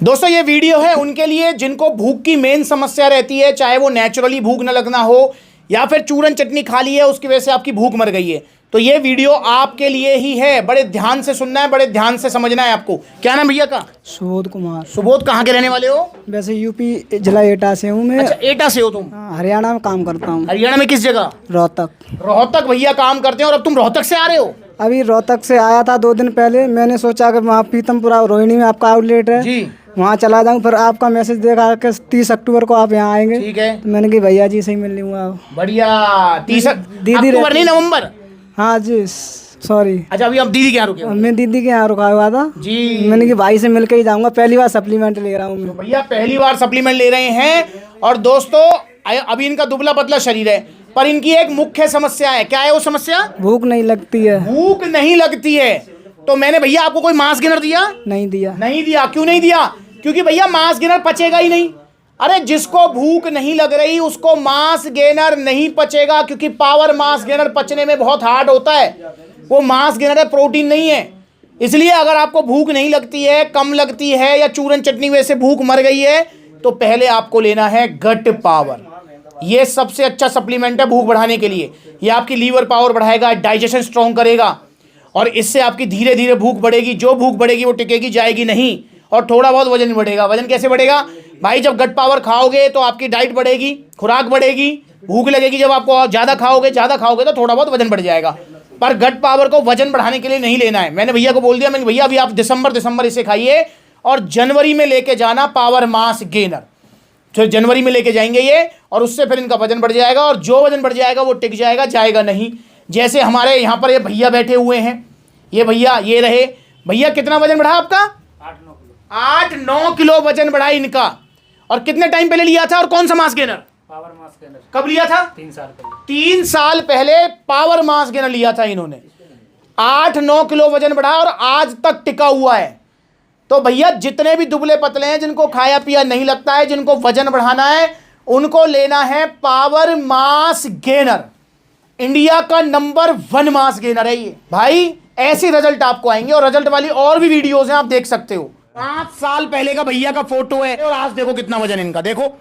दोस्तों ये वीडियो है उनके लिए जिनको भूख की मेन समस्या रहती है, चाहे वो नेचुरली भूख न लगना हो या फिर चूरन चटनी खा ली है उसकी वजह से आपकी भूख मर गई है। तो ये वीडियो आपके लिए ही है, बड़े ध्यान से सुनना है, बड़े ध्यान से समझना है आपको। क्या नाम भैया का? सुबोध कुमार। सुबोध, कहाँ के रहने वाले हो? वैसे यूपी जिला एटा से हूँ मैं। अच्छा, एटा से हो तुम? हरियाणा में काम करता हूँ। हरियाणा में किस जगह? रोहतक। रोहतक भैया काम करते हैं। और अब तुम रोहतक से आ रहे हो? अभी रोहतक से आया था 2 दिन पहले। मैंने सोचा कि वहाँ पीतमपुरा रोहिणी में आपका आउटलेट है जी, वहाँ चला जाऊँ। फिर आपका मैसेज देखा कि 30 अक्टूबर को आप यहाँ आएंगे। ठीक है। तो मैंने कहा भैया जी से ही मिल लूँगा। बढ़िया। 30 दीदी अक्टूबर नहीं, नवंबर? हाँ जी, सॉरी। अच्छा, अभी आप दीदी के यहाँ रुके हो? मैं दीदी के यहाँ रुका हुआ था जी। मैंने कि भाई से मिल के ही जाऊँगा, पहली बार सप्लीमेंट ले रहा हूँ मैं। भैया पहली बार सप्लीमेंट ले रहे हैं। और दोस्तों अभी इनका दुबला पतला शरीर है, पर इनकी एक मुख्य समस्या है। क्या है वो समस्या? भूख नहीं लगती है। भूख नहीं लगती है। तो मैंने भैया आपको कोई मांस गेनर दिया? नहीं दिया। नहीं दिया। क्यों नहीं दिया? क्योंकि भैया मांस गेनर पचेगा ही नहीं। अरे जिसको भूख नहीं लग रही उसको मांस गेनर नहीं पचेगा, क्योंकि पावर मांस गेनर पचने में बहुत हार्ड होता है। वो मांस गेनर है, प्रोटीन नहीं है। इसलिए अगर आपको भूख नहीं लगती है, कम लगती है, या चूरन चटनी वजह से भूख मर गई है, तो पहले आपको लेना है गट पावर। ये सबसे अच्छा सप्लीमेंट है भूख बढ़ाने के लिए। ये आपकी लीवर पावर बढ़ाएगा, डाइजेशन स्ट्रॉन्ग करेगा, और इससे आपकी धीरे धीरे भूख बढ़ेगी। जो भूख बढ़ेगी वो टिकेगी जाएगी नहीं, और थोड़ा बहुत वजन बढ़ेगा। वजन कैसे बढ़ेगा भाई? जब गट पावर खाओगे तो आपकी डाइट बढ़ेगी, खुराक बढ़ेगी, भूख लगेगी। जब आपको ज़्यादा खाओगे तो थोड़ा बहुत वजन बढ़ जाएगा। पर गट पावर को वजन बढ़ाने के लिए नहीं लेना है। मैंने भैया को बोल दिया, मैंने भैया अभी आप दिसंबर इसे खाइए और जनवरी में लेके जाना पावर मास गेनर। तो जनवरी में लेके जाएंगे ये, और उससे फिर इनका वजन बढ़ जाएगा, और जो वजन बढ़ जाएगा वो टिक जाएगा, जाएगा नहीं। जैसे हमारे यहाँ पर ये भैया बैठे हुए हैं, ये भैया ये रहे। भैया कितना वजन बढ़ा आपका? 8-9 किलो वजन बढ़ा इनका। और कितने टाइम पहले लिया था और कौन सा mass gainer? Power mass gainer. कब लिया था? 3 साल पहले। 3 साल पहले पावर मास गेनर लिया था इन्होंने। 8-9 किलो वजन बढ़ा और आज तक टिका हुआ है। तो भैया जितने भी दुबले पतले हैं, जिनको खाया पिया नहीं लगता है, जिनको वजन बढ़ाना है, उनको लेना है पावर मास गेनर। इंडिया का नंबर 1 मास गेनर है ये भाई। ऐसे रिजल्ट आपको आएंगे, और रिजल्ट वाली और भी वीडियोस हैं, आप देख सकते हो। 5 साल पहले का भैया का फोटो है, और आज देखो कितना वजन इनका। देखो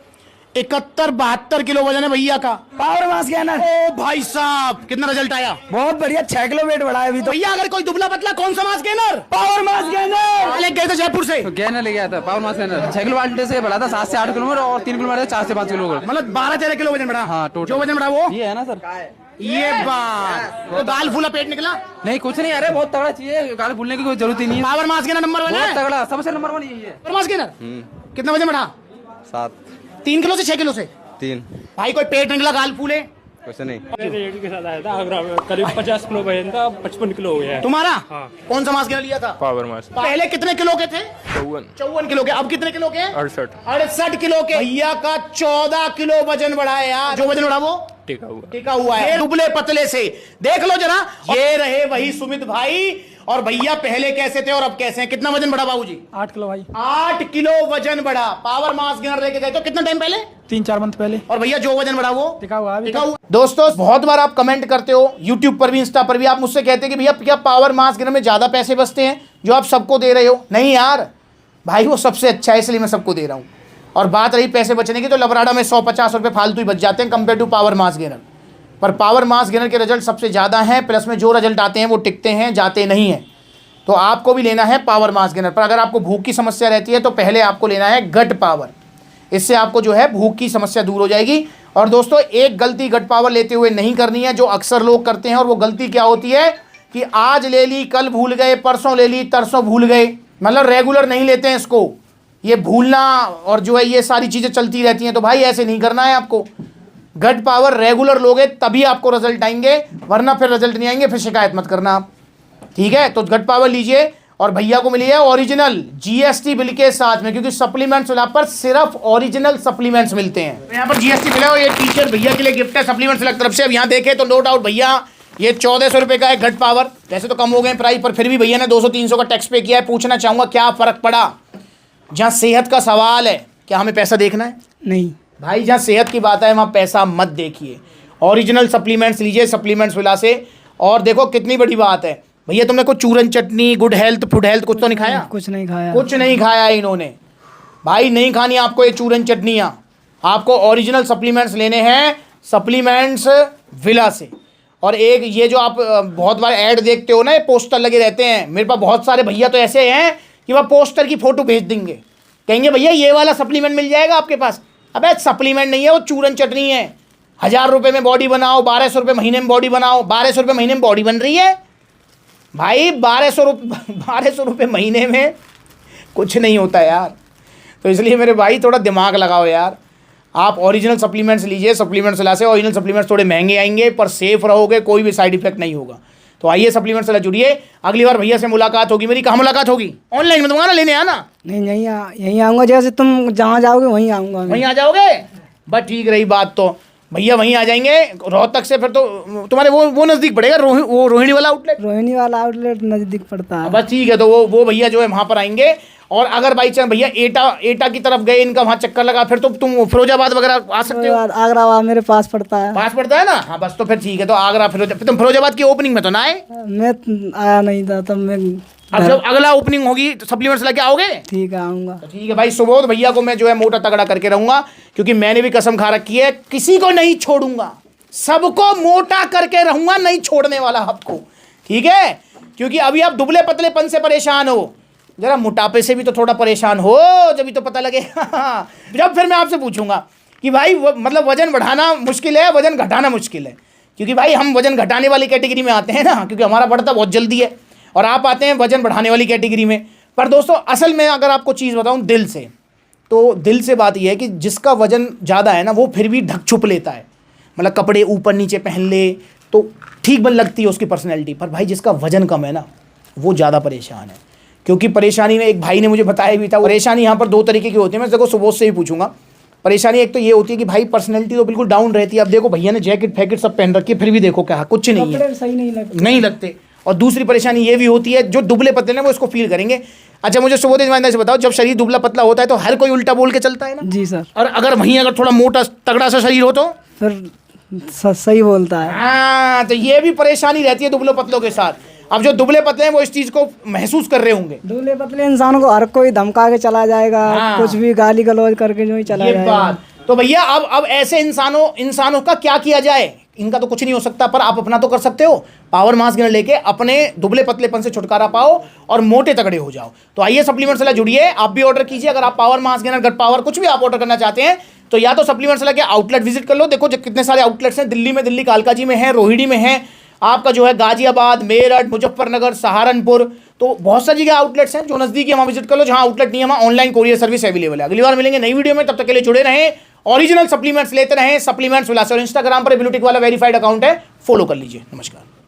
71-72 किलो वजन है भैया का। Power mass gainer. ओ भाई साहब, कितना रिजल्ट आया? बहुत बढ़िया, 6 किलो वेट बढ़ा है अभी तो। भैया अगर कोई दुबला पतला, कौन सा mass gainer? Power mass gainer. लेके गए थे जयपुर से, गेनर ले गया था power mass gainer. 6 kilo Walter से बढ़ा था 7 से 8 किलोमीटर, और 3 किलो बढ़ा 4 से 5 किलो। मतलब 12-13 किलो वजन बढ़ा। हाँ, टोटल जो वजन बढ़ा वो ये है ना सर। ये बात तो दाल फूला पेट निकला। नहीं कुछ नहीं, अरे बहुत तगड़ा चाहिए, गाल भूलने की कोई जरूरत ही नहीं है। पावर मास गेनर नंबर 1 बहुत है। तगड़ा, सबसे नंबर 1 यही है। Power mass gainer. कितना वजन बढ़ा? 7 3 किलो से 6 किलो से। 3 भाई कोई पेट निकला, गाल फूले? कुछ नहीं। रेडी के साथ आया था आगरा में, करीब 50 किलो वजन था, 55 किलो हो गया है। तुम्हारा? हाँ। कौन सा मास गेनर लिया था? पावर मास पहले कितने किलो के थे? 54 किलो के। अब कितने किलो के? 68 किलो के। भैया का 14 किलो वजन बढ़ा है यार। जो वजन बढ़ा वो टिका हुआ है। दुबले पतले से देख लो जरा। ये रहे वही सुमित भाई। और भैया पहले कैसे थे और अब कैसे हैं? कितना वजन बढ़ा बाबूजी? 8 किलो भाई। 8 किलो वजन बढ़ा। पावर मास गेनर लेके गए तो कितना टाइम पहले? 3-4 मंथ पहले। और भैया जो वजन बढ़ा वो टिका हुआ अभी। दोस्तों बहुत बार आप कमेंट करते हो यूट्यूब पर भी, इंस्टा पर भी, आप मुझसे कहते हैं कि भैया क्या पावर मास गेनर में ज्यादा पैसे बचते हैं जो आप सबको दे रहे हो? नहीं यार भाई, वो सबसे अच्छा है इसलिए मैं सबको दे रहा हूँ। और बात रही पैसे बचने की, तो लबराडा में 150 रुपये फालतू ही बच जाते हैं compare to power mass gainer. पर पावर मास गेनर के रिजल्ट सबसे ज़्यादा हैं, प्लस में जो रिजल्ट आते हैं वो टिकते हैं, जाते नहीं हैं। तो आपको भी लेना है पावर मास गेनर। पर अगर आपको भूख की समस्या रहती है तो पहले आपको लेना है गट पावर। इससे आपको जो है भूख की समस्या दूर हो जाएगी। और दोस्तों एक गलती गट पावर लेते हुए नहीं करनी है, जो अक्सर लोग करते हैं। और वो गलती क्या होती है कि आज ले ली, कल भूल गए, परसों ले ली, तरसों भूल गए। मतलब रेगुलर नहीं लेते हैं इसको। ये भूलना और जो है ये सारी चीज़ें चलती रहती हैं। तो भाई ऐसे नहीं करना है आपको। गट पावर रेगुलर लोगे तभी आपको रिजल्ट आएंगे, वरना फिर रिजल्ट नहीं आएंगे, फिर शिकायत मत करना आप। ठीक है, तो गट पावर लीजिए। और भैया को मिली है ओरिजिनल जीएसटी बिल के साथ में, क्योंकि सप्लीमेंट्स वाला पर सिर्फ ओरिजिनल सप्लीमेंट्स मिलते हैं। तो यहाँ पर जीएसटी मिला है, ये टीचर भैया के लिए गिफ्ट है सप्लीमेंट्स की तरफ से। अब यहाँ देखें तो नो डाउट भैया ये 1400 रुपये का है गट पावर। वैसे तो कम हो गए प्राइस, पर फिर भी भैया ने 200-300 का टैक्स पे किया है। पूछना चाहूँगा क्या फ़र्क पड़ा? जहाँ सेहत का सवाल है, क्या हमें पैसा देखना है? नहीं भाई, जहाँ सेहत की बात है वहाँ पैसा मत देखिए। ओरिजिनल सप्लीमेंट्स लीजिए सप्लीमेंट्स विला से। और देखो कितनी बड़ी बात है भैया, तुमने कुछ चूरन चटनी, गुड हेल्थ, फूड हेल्थ कुछ तो नहीं खाया? कुछ नहीं खाया। कुछ नहीं खाया इन्होंने। भाई नहीं खानी आपको ये चूरन चटनियाँ, आपको ओरिजिनल सप्लीमेंट्स लेने हैं सप्लीमेंट्स विला से। और एक ये जो आप बहुत बार ऐड देखते हो ना, ये पोस्टर लगे रहते हैं, मेरे पास बहुत सारे भैया तो ऐसे हैं कि वह पोस्टर की फ़ोटो भेज देंगे, कहेंगे भैया ये वाला सप्लीमेंट मिल जाएगा आपके पास। अबे सप्लीमेंट नहीं है, वो चूरन चटनी है। 1000 रुपये में बॉडी बनाओ, 1200 रुपये महीने में बॉडी बनाओ। 1200 रुपये महीने में बॉडी बन रही है भाई, 1200 रुपये महीने में कुछ नहीं होता यार। तो इसलिए मेरे भाई थोड़ा दिमाग लगाओ यार, आप ओरिजिनल सप्लीमेंट्स लीजिए। सप्लीमेंट्स ला से ओरिजिनल सप्लीमेंट्स थोड़े महंगे आएंगे पर सेफ रहोगे, कोई भी साइड इफेक्ट नहीं होगा। तो आइए सप्लीमेंट्स ला जुड़िए। अगली बार भैया से मुलाकात होगी मेरी, कहाँ मुलाकात होगी? ऑनलाइन में तुम्हारा लेने आना? नहीं यहीं आऊँगा, जैसे तुम जहाँ जाओगे वहीं आऊँगा। वहीं आ जाओगे? बस ठीक रही बात, तो भैया वहीं आ जाएंगे रोहतक से। फिर तो तुम्हारे वो नज़दीक पड़ेगा, वो रोहिणी वाला आउटलेट। रोहिणी वाला आउटलेट नज़दीक पड़ता है। बस ठीक है, तो वो भैया जो है वहाँ पर आएंगे। और अगर बाई चांस भैया एटा की तरफ गए, इनका वहाँ चक्कर लगा, फिर तो तुम फिरोजाबाद वगैरह आ सकते हो। आगरा मेरे पास पड़ता है। पास पड़ता है ना? हाँ बस तो फिर ठीक है, तो आगरा फिर तुम फिरोजाबाद की ओपनिंग में तो ना आए? मैं आया नहीं था, तब मैं अब जब अगला ओपनिंग होगी तो सप्लीमेंट्स लेके आओगे? ठीक है आऊँगा। तो ठीक है भाई, सुबोध भैया को मैं जो है मोटा तगड़ा करके रहूंगा, क्योंकि मैंने भी कसम खा रखी है किसी को नहीं छोड़ूंगा, सबको मोटा करके रहूंगा, नहीं छोड़ने वाला आपको, ठीक है? क्योंकि अभी आप दुबले पतलेपन से परेशान हो, जरा मोटापे से भी तो थोड़ा परेशान हो, जब भी तो पता लगे। जब फिर मैं आपसे पूछूंगा कि भाई मतलब वजन बढ़ाना मुश्किल है, वजन घटाना मुश्किल है, क्योंकि भाई हम वजन घटाने वाली कैटेगरी में आते हैं ना, क्योंकि हमारा बढ़ता बहुत जल्दी है, और आप आते हैं वजन बढ़ाने वाली कैटेगरी में। पर दोस्तों असल में अगर आपको चीज़ बताऊं दिल से, तो दिल से बात यह है कि जिसका वजन ज़्यादा है ना, वो फिर भी ढक छुप लेता है, मतलब कपड़े ऊपर नीचे पहन ले तो ठीक बन लगती है उसकी पर्सनैलिटी। पर भाई जिसका वजन कम है ना, वो ज़्यादा परेशान है। क्योंकि परेशानी में एक भाई ने मुझे बताया भी था, परेशानी यहाँ पर 2 तरीके की होती है। मैं देखो सुबोध से ही पूछूंगा। परेशानी एक तो ये होती है कि भाई पर्सनैलिटी तो बिल्कुल डाउन रहती है। अब देखो भैया ने जैकेट फैकेट सब पहन रखी है, फिर भी देखो क्या कुछ नहीं है, सही नहीं लगते। और दूसरी परेशानी ये भी होती है, जो दुबले पतले हैं वो इसको फील करेंगे। अच्छा मुझे सुबोध ईमानदारी से बताओ, जब शरीर दुबला पतला होता है तो हर कोई उल्टा बोल के चलता है ना? जी सर। और अगर वहीं अगर थोड़ा मोटा तगड़ा सा शरीर हो तो फिर सही बोलता है। हाँ, तो ये भी परेशानी रहती है दुबले पतलों के साथ। अब जो दुबले पतले हैं वो इस चीज़ को महसूस कर रहे होंगे। दुबले पतले इंसानों को हर कोई धमका के चला जाएगा, हाँ। कुछ भी गाली गलौज करके जो ही चला ये जाएगा। बात तो भैया अब ऐसे इंसानों का क्या किया जाए? इनका तो कुछ नहीं हो सकता, पर आप अपना तो कर सकते हो। पावर मास गेनर लेके अपने दुबले पतलेपन से छुटकारा पाओ और मोटे तगड़े हो जाओ। तो आइए सप्लीमेंट्स से जुड़िए, आप भी ऑर्डर कीजिए। अगर आप पावर मास गेनर, गट पावर कुछ भी आप ऑर्डर करना चाहते हैं तो या तो सप्लीमेंट्स लेके आउटलेट विजिट कर लो। देखो कितने सारे आउटलेट्स हैं दिल्ली में, दिल्ली कालका जी में है, रोहिणी में है, आपका जो है गाजियाबाद, मेरठ, मुजफ्फरनगर, सहारनपुर, तो बहुत सारी जगह आउटलेट्स हैं। जो नज़दीक है वहाँ विजिट कर लो, जहाँ आउटलेट नहीं है वहाँ ऑनलाइन कोरियर सर्विस अवेलेबल है। अगली बार मिलेंगे नई वीडियो में, तब तक के लिए जुड़े रहें, ओरिजिनल सप्लीमेंट्स लेते रहें। सप्लीमेंट्स विला से, और इंस्टाग्राम पर ब्लूटिक वाला वेरीफाइड अकाउंट है, फॉलो कर लीजिए। नमस्कार।